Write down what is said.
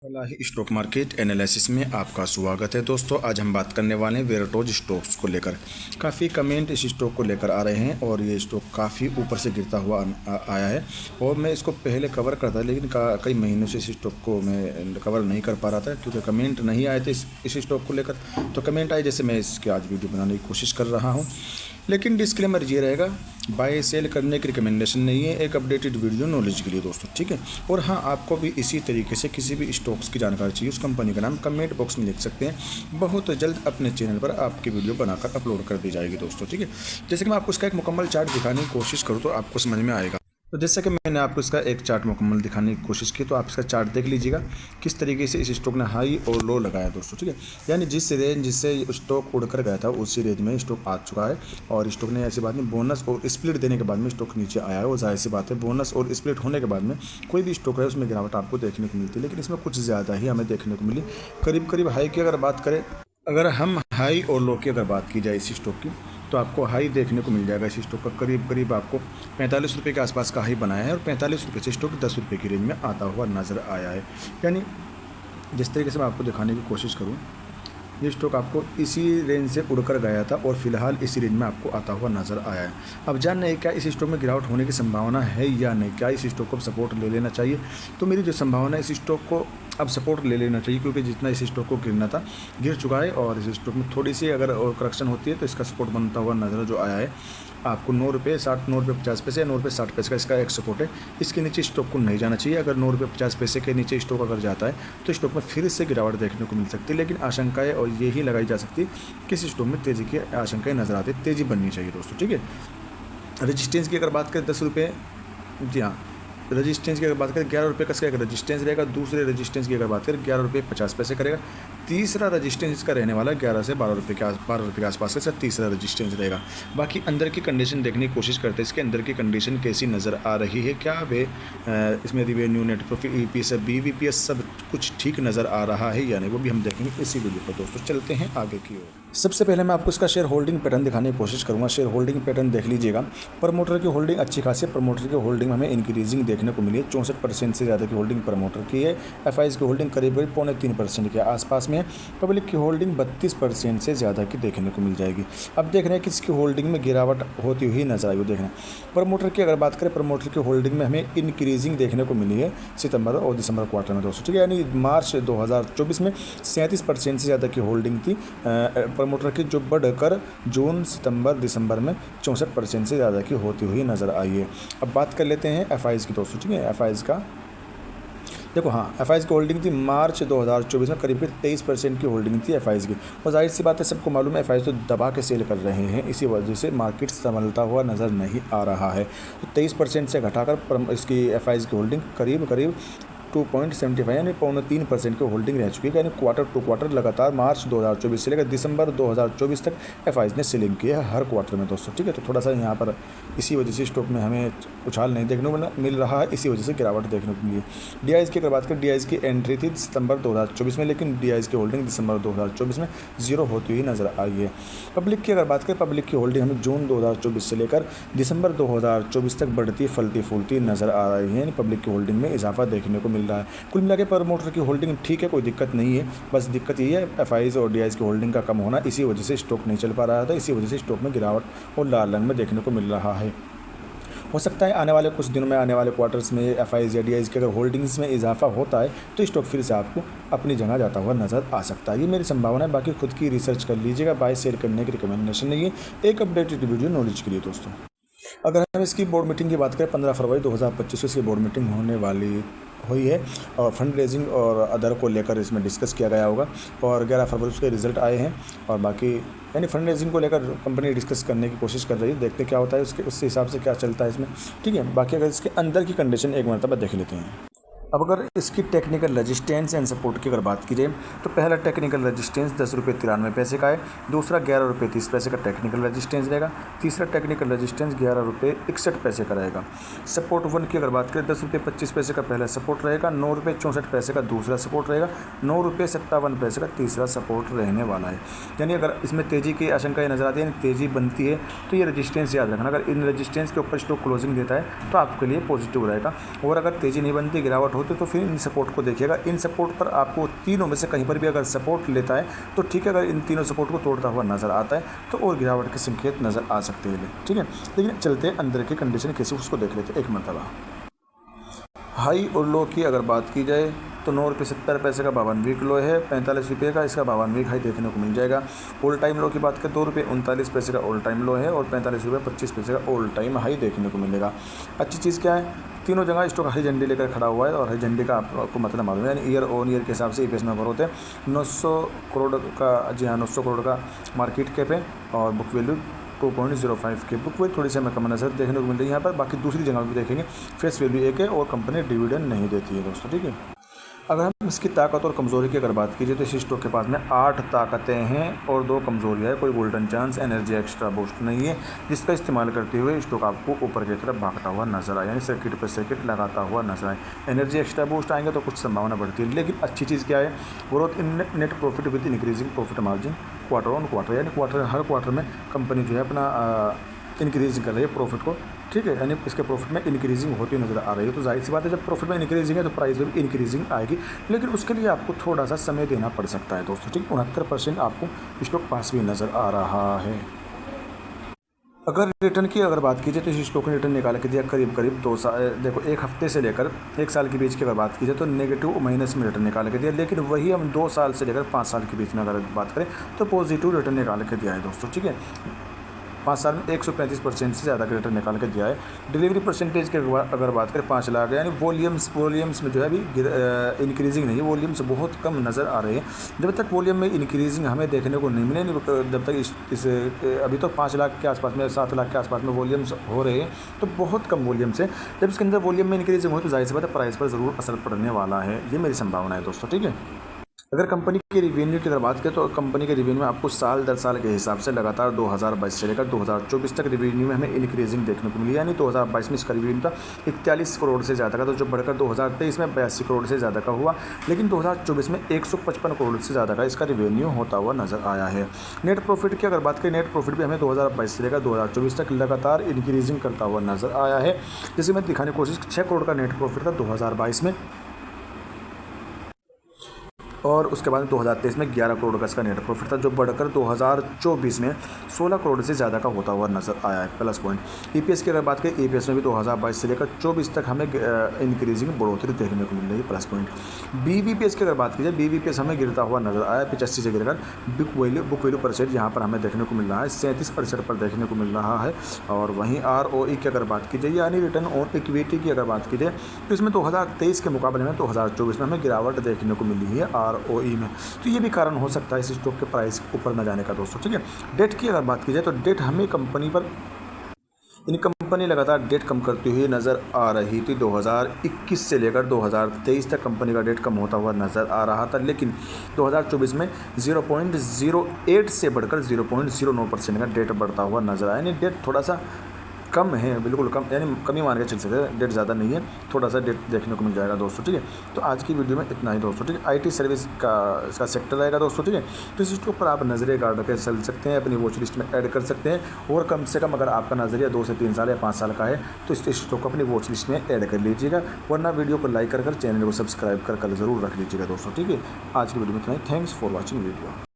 Falahi stock market analysis में आपका स्वागत है दोस्तों। आज हम बात करने वाले हैं वेराटोज स्टॉक्स को लेकर। काफ़ी कमेंट इस स्टॉक को लेकर आ रहे हैं और ये स्टॉक काफ़ी ऊपर से गिरता हुआ आया है और मैं इसको पहले कवर करता लेकिन कई महीनों से इस स्टॉक को मैं कवर नहीं कर पा रहा था क्योंकि कमेंट नहीं आए थे इस स्टॉक को लेकर। तो कमेंट आए जैसे मैं इसके आज वीडियो बनाने की कोशिश कर रहा हूँ, लेकिन डिस्क्लेमर ये रहेगा, बाय सेल करने की रिकमेंडेशन नहीं है, एक अपडेटेड वीडियो नॉलेज के लिए दोस्तों, ठीक है। और हाँ, आपको भी इसी तरीके से किसी भी स्टॉक्स की जानकारी चाहिए, उस कंपनी का नाम कमेंट बॉक्स में लिख सकते हैं। बहुत जल्द अपने चैनल पर आपकी वीडियो बनाकर अपलोड कर दी जाएगी दोस्तों, ठीक है। जैसे कि मैं आपको इसका एक मुकम्मल चार्ट दिखाने की कोशिश करूँ तो आपको समझ में आएगा। तो जैसे कि मैंने आपको इसका एक चार्ट मुकम्मल दिखाने की कोशिश की, तो आप इसका चार्ट देख लीजिएगा किस तरीके से इस स्टॉक ने हाई और लो लगाया दोस्तों, ठीक है। यानी जिस रेंज जिससे स्टॉक उड़कर गया था उसी रेंज में स्टॉक आ चुका है और स्टॉक ने ऐसी बात नहीं, बोनस और स्प्लिट देने के बाद में स्टॉक नीचे आया है। और जाहिर सी बात है, बोनस और स्प्लिट होने के बाद में कोई भी स्टॉक है उसमें गिरावट आपको देखने को मिलती है, लेकिन इसमें कुछ ज़्यादा ही हमें देखने को मिली। करीब करीब हाई की अगर बात करें, अगर हम हाई और लो की अगर बात की जाए इस स्टॉक की, तो आपको हाई देखने को मिल जाएगा इस स्टॉक का। करीब करीब आपको 45 रुपये के आसपास का हाई बनाया है और 45 रुपये से स्टॉक 10 रुपये की रेंज में आता हुआ नज़र आया है। यानी जिस तरीके से मैं आपको दिखाने की कोशिश करूँ, ये स्टॉक आपको इसी रेंज से उड़कर गया था और फिलहाल इसी रेंज में आपको आता हुआ नज़र आया है। अब जानना है क्या इस स्टॉक में गिरावट होने की संभावना है या नहीं, क्या इस स्टॉक को सपोर्ट ले लेना चाहिए। तो मेरी जो संभावना है, इस स्टॉक को अब सपोर्ट ले लेना चाहिए क्योंकि जितना इस स्टॉक को गिरना था गिर चुका है और इस स्टॉक में थोड़ी सी अगर और करेक्शन होती है तो इसका सपोर्ट बनता हुआ नज़र जो आया है आपको 9 रुपये 60, 9 रुपये 50 पैसे, 9 रुपये 60 पैसे का इसका एक सपोर्ट है। इसके नीचे स्टॉक को नहीं जाना चाहिए। अगर 9 रुपये 50 पैसे के नीचे स्टॉक अगर जाता है तो स्टॉक में फिर से गिरावट देखने को मिल सकती है, लेकिन आशंकाएं और यही लगाई जा सकती है कि इस स्टॉक में तेज़ी की आशंकाएं नज़र आती है, तेज़ी बननी चाहिए दोस्तों, ठीक है। रजिस्टेंस की अगर बात करें 10 रुपये, जी हाँ, रजिस्टेंस की अगर बात करें 11 रुपये का इसका एक रजिस्टेंस रहेगा। दूसरे रजिस्टेंस की अगर बात करें 11 रुपये 50 पैसे करेगा। तीसरा रजिस्टेंस इसका रहने वाला 11 से 12 रुपये के आसपास का इसका तीसरा रजिस्टेंस रहेगा। बाकी अंदर की कंडीशन देखने की कोशिश करते हैं, इसके अंदर की कंडीशन कैसी नज़र आ रही है, क्या वे इसमें revenue, net profit, EPS, BVPS सब कुछ ठीक नज़र आ रहा है या नहीं, वो भी हम देखेंगे इसी वीडियो पर दोस्तों। चलते हैं आगे की ओर। सबसे पहले मैं आपको इसका शेयर होल्डिंग पैटर्न दिखाने की कोशिश करूँगा। शेयर होल्डिंग पैटर्न देख लीजिएगा। प्रमोटर की होल्डिंग अच्छी खासी, प्रमोटर की होल्डिंग हमें इंक्रीजिंग देखने को मिली है। 64% से ज़्यादा की होल्डिंग प्रमोटर की है। FIs की होल्डिंग करीब 3.25% के आसपास में है। पब्लिक की होल्डिंग 32% से ज़्यादा की देखने को मिल जाएगी। अब देख रहे हैं कि इसकी होल्डिंग में गिरावट होती हुई नजर आई, वो देखना। प्रमोटर की अगर बात करें, प्रमोटर की होल्डिंग में हमें इंक्रीजिंग देखने को मिली है सितंबर और दिसंबर क्वार्टर में दोस्तों, ठीक है। यानी मार्च 2024 में 37% से ज़्यादा की होल्डिंग थी प्रमोटर की, जो बढ़कर जून, सितंबर, दिसंबर में 64% से ज़्यादा की होती हुई नज़र आई है। अब बात कर लेते हैं FIs की दोस्तों, ठीक है। FIs का देखो, हाँ, FIs की होल्डिंग थी मार्च 2024 में करीब 23% की होल्डिंग थी FIs की। और जाहिर सी बात है, सबको मालूम है FIs तो दबा के सेल कर रहे हैं, इसी वजह से मार्केट संभलता हुआ नज़र नहीं आ रहा है। तो 23% से घटाकर इसकी FIs की होल्डिंग करीब 2.75 यानी 3.25% की होल्डिंग रह चुकी है। यानी क्वार्टर टू क्वार्टर लगातार मार्च 2024 से लेकर दिसंबर 2024 तक FIs ने सेलिंग की है हर क्वार्टर में दोस्तों, ठीक है। तो थोड़ा सा यहाँ पर इसी वजह से स्टॉक में हमें उछाल नहीं देखने को मिल रहा है, इसी वजह से गिरावट देखने को मिली है। DIs की अगर बात करें, DIs की एंट्री थी सितंबर 2024 में, लेकिन DIs की होल्डिंग दिसंबर 2024 में 0 होती हुई नज़र आई है। पब्लिक की अगर बात करें, पब्लिक की होल्डिंग हमें जून 2024 से लेकर दिसंबर 2024 तक बढ़ती फलती फूलती नज़र आ रही है। यानी पब्लिक की होल्डिंग में इजाफा देखने को मिल रहा है। कुल मिला के प्रमोटर की होल्डिंग ठीक है, कोई दिक्कत नहीं है। बस दिक्कत यही है FIs और DIs की होल्डिंग का कम होना, इसी वजह से स्टॉक नहीं चल पा रहा था, इसी वजह से स्टॉक में गिरावट और लाल रंग में देखने को मिल रहा है। हो सकता है आने वाले कुछ दिनों में, आने वाले क्वार्टर्स में FIs या DIs की अगर होल्डिंग्स में इजाफा होता है तो स्टॉक फिर से आपको अपनी जगह जाता हुआ नज़र आ सकता है। ये मेरी संभावना है, बाकी खुद की रिसर्च कर लीजिएगा। बाय सेल करने की रिकमेंडेशन नहीं है, एक अपडेटेड वीडियो नॉलेज के लिए दोस्तों। अगर हम इसकी बोर्ड मीटिंग की बात करें, 15 फरवरी 2025 को इसकी बोर्ड मीटिंग होने वाली हुई है और फंड रेजिंग और अदर को लेकर इसमें डिस्कस किया गया होगा और 11 फरवरी उसके रिजल्ट आए हैं। और बाकी यानी फंड रेजिंग को लेकर कंपनी डिस्कस करने की कोशिश कर रही है, देखते क्या होता है उस हिसाब से क्या चलता है इसमें, ठीक है। बाकी अगर इसके अंदर की कंडीशन एक मरतबा देख लेते हैं। अब अगर इसकी टेक्निकल रजिस्टेंस एंड सपोर्ट की अगर बात की जाए, तो पहला टेक्निकल रजिस्टेंस 10 रुपये 93 पैसे का है। दूसरा 11 रुपये 30 पैसे का टेक्निकल रजिस्टेंस रहेगा। तीसरा टेक्निकल रजिस्टेंस 11 रुपये 61 पैसे का रहेगा। सपोर्ट 1 की अगर बात करें, 10 रुपये 25 पैसे का पहला सपोर्ट रहेगा। 9 रुपये 64 पैसे का दूसरा सपोर्ट रहेगा। 9 रुपये 57 पैसे का तीसरा सपोर्ट रहने वाला है। यानी अगर इसमें तेज़ी की आशंकाएँ नजर आती है, यानी तेज़ी बनती है, तो ये रजिस्टेंस याद रखना। अगर इन रजिस्टेंस के ऊपर स्टॉक क्लोजिंग देता है तो आपके लिए पॉजिटिव रहेगा, और अगर तेज़ी नहीं बनती, गिरावट होते हैं, तो फिर इन सपोर्ट को देखिएगा। इन सपोर्ट पर आपको तीनों में से कहीं पर भी अगर सपोर्ट लेता है तो ठीक है, अगर इन तीनों सपोर्ट को तोड़ता हुआ नज़र आता है तो और गिरावट के संकेत नज़र आ सकते हैं, ठीक है। लेकिन चलते हैं अंदर की कंडीशन कैसे उसको देख लेते हैं एक मरतबा। हाई और लो की अगर बात की जाए तो 9 रुपये 70 पैसे का 52 वीक लो है, 45 रुपये का इसका 52 वीक हाई देखने को मिल जाएगा। ऑल टाइम लो की बात करें 2 रुपये 39 पैसे का ऑल टाइम लो है और 45 रुपये 25 पैसे का ऑल टाइम हाई देखने को मिलेगा। अच्छी चीज़ क्या है, तीनों जगह स्टॉक हरी झंडी लेकर खड़ा हुआ है और हरी झंडी का आपको मतलब मालूम है, यानी ईयर ऑन ईयर के हिसाब से EPS नंबर होते हैं। 900 करोड़ का, जी हाँ 900 करोड़ का मार्केट कैप है और बुक वैल्यू 2.05 के। बुक वैल्यू थोड़ी सी हमें कम नजर देखने को मिल रही है यहाँ पर, बाकी दूसरी जगह भी देखेंगे फेस वैल्यू एक है और कंपनी डिविडेंड नहीं देती है दोस्तों, ठीक है। अगर हम इसकी ताकत और कमज़ोरी की अगर बात कीजिए तो इस स्टॉक के पास में 8 ताकतें हैं और 2 कमज़ोरियाँ है। कोई golden chance energy extra boost नहीं है जिसका इस्तेमाल करते हुए स्टॉक आपको ऊपर की तरफ भागता हुआ नजर आए, यानी सर्किट पर सर्किट लगाता हुआ नजर आए। एनर्जी एक्स्ट्रा बूस्ट आएंगे तो कुछ संभावना बढ़ती है, लेकिन अच्छी चीज़ क्या है, growth in net profit with increasing profit margin quarter on quarter, यानी हर क्वार्टर में कंपनी जो है अपना इंक्रीजिंग कर रही है प्रॉफिट को, ठीक है। यानी इसके प्रॉफिट में इंक्रीजिंग होती नज़र आ रही है, तो जाहिर सी बात है जब प्रॉफिट में इंक्रीजिंग है तो प्राइस में भी इंक्रीजिंग आएगी, लेकिन उसके लिए आपको थोड़ा सा समय देना पड़ सकता है दोस्तों, ठीक। 69% आपको स्टॉक पास भी नज़र आ रहा है। अगर रिटर्न की अगर बात कीजिए तो इस स्टॉक ने रिटर्न निकाल के दिया करीब 2 साल, देखो 1 हफ्ते से लेकर 1 साल के बीच की अगर बात कीजिए तो नेगेटिव माइनस में रिटर्न निकाल के दिया, लेकिन वही हम 2 साल से लेकर 5 साल के बीच में अगर बात करें तो पॉजिटिव रिटर्न निकाल के दिया है दोस्तों, ठीक है। 5 साल में 135% से ज़्यादा का रिटर्न निकाल के दिया है। डिलीवरी परसेंटेज की अगर बात करें 5 लाख, यानी वॉल्यूम्स में जो है अभी इंक्रीजिंग नहीं है, वॉल्यूम्स बहुत कम नज़र आ रहे हैं। जब तक वॉल्यूम में इंक्रीजिंग हमें देखने को नहीं मिले, जब तक इस अभी तो 5 लाख के आसपास में 7 लाख के आसपास में वॉल्यूम्स हो रहे हैं, तो बहुत कम वॉल्यूम्स है। जब इसके अंदर वॉल्यूम में इंक्रीजिंग हो तो जाहिर सी बात है प्राइस पर ज़रूर असर पड़ने वाला है, ये मेरी संभावना है दोस्तों, ठीक है। अगर कंपनी के रिवेन्यू की अगर बात करें तो कंपनी के रिवेन्यू में आपको साल दर साल के हिसाब से लगातार 2022 से लेकर 2024 तक रिवेन्यू में हमें इंक्रीजिंग देखने को मिली, यानी 2022 में इसका रिवेन्यू था 41 करोड़ से ज़्यादा का, तो जो बढ़कर 2023 में 82 करोड़ से ज़्यादा का हुआ, लेकिन 2024 में 155 करोड़ से ज़्यादा का इसका रिवेन्यू होता हुआ नज़र आया है। नेट प्रॉफिट की अगर बात करें, नेट प्रॉफिट भी हमें 2022 से लेकर 2024 तक लगातार इंक्रीजिंग करता हुआ नज़र आया है। जैसे मैं दिखाने की कोशिश, 6 करोड़ का नेट प्रॉफिट था 2022 में और उसके बाद 2023 में 11 करोड़ का इसका नेट प्रॉफिट था, जो बढ़कर 2024 में 16 करोड़ से ज़्यादा का होता हुआ नजर आया है। प्लस पॉइंट EPS की अगर बात करें, EPS में भी 2022 से लेकर 24 तक हमें इंक्रीजिंग बढ़ोतरी देखने को मिल रही है। प्लस पॉइंट BVPS की अगर बात की जाए, BVPS हमें गिरता हुआ नजर आया 85 से गिरकर बुक वैल्यू पर शेयर यहाँ पर हमें देखने को मिल रहा है 37% पर देखने को मिल रहा है। और वहीं ROE की अगर बात की जाए, यानी रिटर्न ऑन इक्विटी की अगर बात की जाए, तो इसमें 2023 के मुकाबले में 2024 में हमें गिरावट देखने को मिली है ROE में, तो ये भी कारण हो सकता है इस स्टॉक के प्राइस ऊपर न जाने का दोस्तों, ठीक है। डेट की अगर बात की जाए तो डेट हमें कंपनी पर, इन कंपनी लगातार डेट कम करती हुई नज़र आ रही थी। 2021 से लेकर 2023 तक कंपनी का डेट कम होता हुआ नज़र आ रहा था, लेकिन 2024 में 0.08 से बढ़कर 0.09% का डेट बढ़ता हुआ नज़र आया, यानी डेट थोड़ा सा कम है, बिल्कुल कम, यानी कमी मान के चल सकते हैं, डेट ज़्यादा नहीं है, थोड़ा सा डेट देखने को मिल जाएगा दोस्तों, ठीक है। तो आज की वीडियो में इतना ही दोस्तों, ठीक है। IT सर्विस का इसका सेक्टर रहेगा दोस्तों, ठीक है। तो इस चीज़ के ऊपर आप नज़रिए गार्ड करके चल सकते हैं, अपनी वॉच लिस्ट में ऐड कर सकते हैं, और कम से कम अगर आपका नज़रिया 2 से 3 साल या 5 साल का है तो इस स्टॉक को अपनी वॉच लिस्ट में ऐड कर लीजिएगा, वरना वीडियो को लाइक कर चैनल को सब्सक्राइब कर ज़रूर रख लीजिएगा दोस्तों, ठीक है। आज की वीडियो में इतना ही। Thanks for watching video.